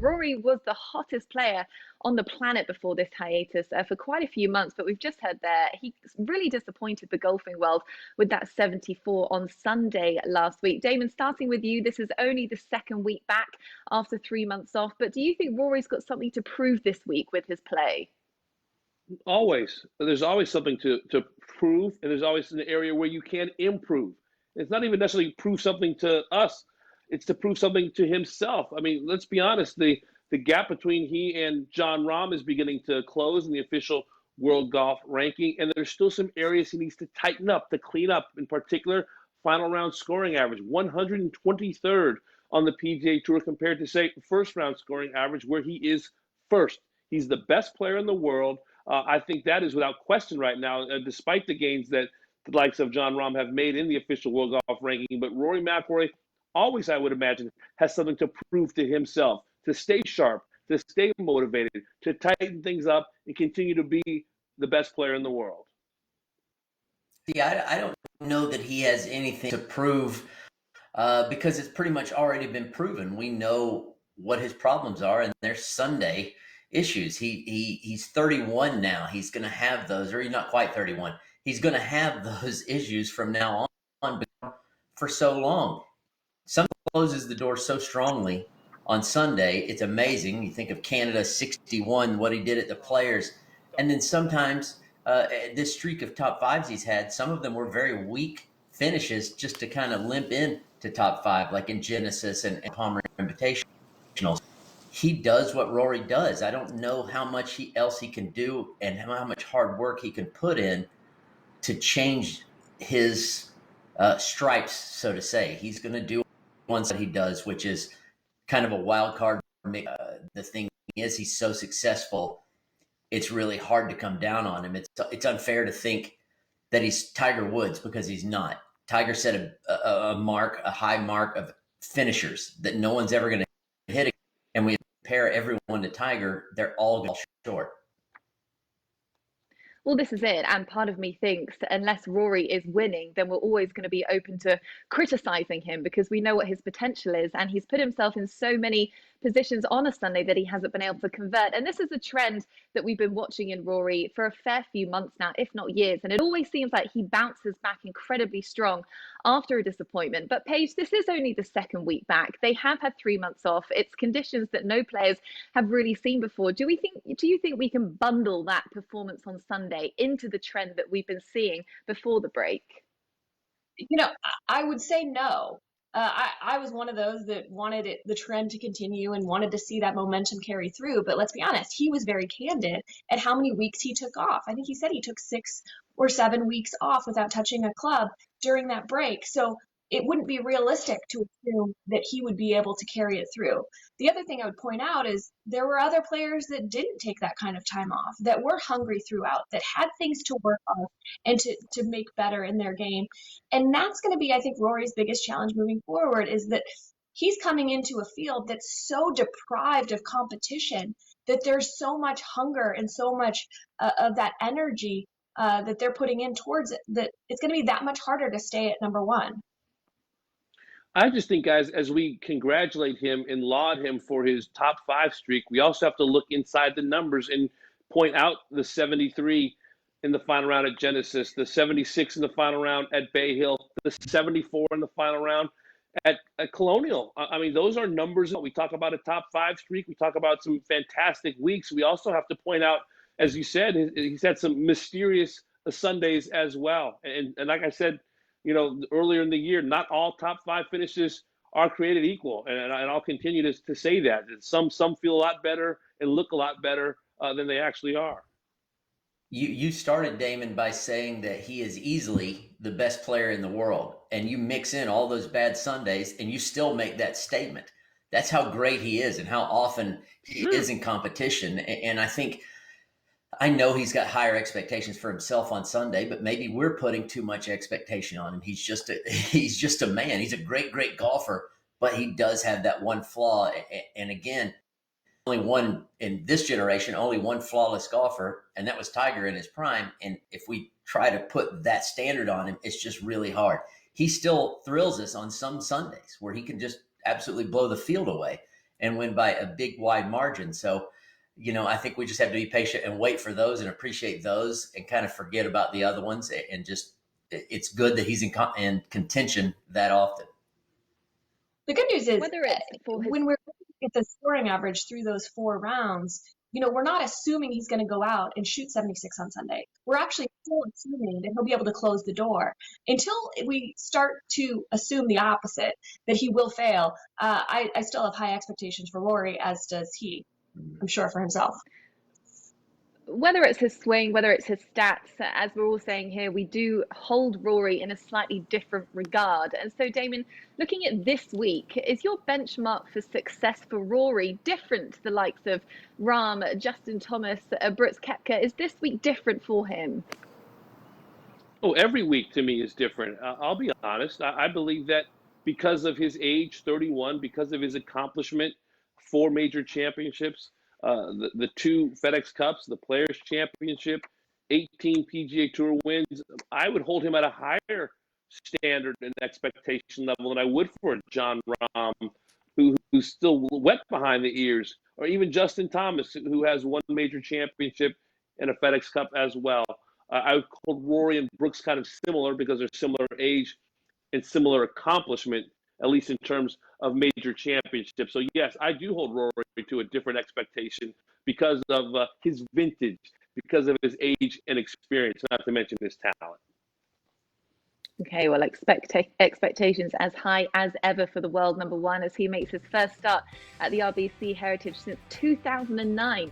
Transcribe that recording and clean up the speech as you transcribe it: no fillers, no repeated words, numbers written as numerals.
Rory was the hottest player on the planet before this hiatus for quite a few months, but we've just heard there he really disappointed the golfing world with that 74 on Sunday last week. Damon, starting with you, this is only the second week back after 3 months off, but do you think Rory's got something to prove this week with his play? Always. There's always something to prove, and there's always an area where you can improve. It's not even necessarily prove something to us. It's to prove something to himself. I mean, let's be honest. The gap between he and Jon Rahm is beginning to close in the official world golf ranking, and there's still some areas he needs to tighten up, to clean up. In particular, final round scoring average, 123rd on the PGA Tour compared to, say, first round scoring average, where he is first. He's the best player in the world. I think that is without question right now, despite the gains that the likes of Jon Rahm have made in the official world golf ranking. But Rory McIlroy always, I would imagine, has something to prove to himself, to stay sharp, to stay motivated, to tighten things up and continue to be the best player in the world. Yeah, I don't know that he has anything to prove because it's pretty much already been proven. We know what his problems are, and they're Sunday issues. He's 31 now. He's going to have those, or he's not quite 31. He's going to have those issues from now on for so long. Some closes the door so strongly on Sunday. It's amazing. You think of Canada 61, what he did at the Players. And then sometimes this streak of top fives he's had, some of them were very weak finishes just to kind of limp in to top five, like in Genesis and Palmer Invitationals. He does what Rory does. I don't know how much else he can do and how much hard work he can put in to change his stripes, so to say. He's going to do one that he does, which is kind of a wild card. The thing is, he's so successful, it's really hard to come down on him. It's unfair to think that he's Tiger Woods, because he's not. Tiger set a high mark of finishers that no one's ever going to hit, and we compare everyone to Tiger, they're all going short. Well, this is it. And part of me thinks that unless Rory is winning, then we're always going to be open to criticizing him, because we know what his potential is. And he's put himself in so many positions on a Sunday that he hasn't been able to convert. And this is a trend that we've been watching in Rory for a fair few months now, if not years. And it always seems like he bounces back incredibly strong after a disappointment. But Paige, this is only the second week back. They have had 3 months off. It's conditions that no players have really seen before. Do you think we can bundle that performance on Sunday into the trend that we've been seeing before the break? I would say no. I was one of those that wanted the trend to continue and wanted to see that momentum carry through. But let's be honest, he was very candid at how many weeks he took off. I think he said he took 6 or 7 weeks off without touching a club during that break. So it wouldn't be realistic to assume that he would be able to carry it through. The other thing I would point out is there were other players that didn't take that kind of time off, that were hungry throughout, that had things to work on and to make better in their game. And that's going to be, I think, Rory's biggest challenge moving forward, is that he's coming into a field that's so deprived of competition, that there's so much hunger and so much of that energy that they're putting in towards it, that it's going to be that much harder to stay at number one. I just think, guys, as we congratulate him and laud him for his top 5 streak, we also have to look inside the numbers and point out the 73 in the final round at Genesis, the 76 in the final round at Bay Hill, the 74 in the final round at Colonial. I mean, those are numbers. We talk about a top 5 streak. We talk about some fantastic weeks. We also have to point out, as you said, he's had some mysterious Sundays as well. And like I said, earlier in the year, not all top 5 finishes are created equal. And I'll continue to say that. Some feel a lot better and look a lot better than they actually are. You started, Damon, by saying that he is easily the best player in the world. And you mix in all those bad Sundays and you still make that statement. That's how great he is and how often he is in competition. And I know he's got higher expectations for himself on Sunday, but maybe we're putting too much expectation on him. He's just a man. He's a great, great golfer, but he does have that one flaw. And again, only one in this generation, only one flawless golfer, and that was Tiger in his prime. And if we try to put that standard on him, it's just really hard. He still thrills us on some Sundays where he can just absolutely blow the field away. and win by a big wide margin. So, I think we just have to be patient and wait for those and appreciate those and kind of forget about the other ones. And just, it's good that he's in contention that often. The good news is Whether it's for his when we're looking at the scoring average through those 4 rounds, we're not assuming he's going to go out and shoot 76 on Sunday. We're actually still assuming that he'll be able to close the door. Until we start to assume the opposite, that he will fail, I still have high expectations for Rory, as does he, I'm sure, for himself. whether it's his swing, whether it's his stats, as we're all saying here, we do hold Rory in a slightly different regard. And so, Damon, looking at this week, is your benchmark for success for Rory different to the likes of Rahm, Justin Thomas, Brooks Koepka? Is this week different for him? Oh, every week to me is different. I'll be honest. I believe that because of his age, 31, because of his accomplishment, 4 major championships, the 2 FedEx Cups, the Players Championship, 18 PGA Tour wins, I would hold him at a higher standard and expectation level than I would for John Rahm, who's still wet behind the ears, or even Justin Thomas, who has 1 major championship and a FedEx Cup as well. I would call Rory and Brooks kind of similar because they're similar age and similar accomplishment, at least in terms of major championships. So yes, I do hold Rory to a different expectation because of his vintage, because of his age and experience, not to mention his talent. Okay, well, expectations as high as ever for the world number 1 as he makes his first start at the RBC Heritage since 2009.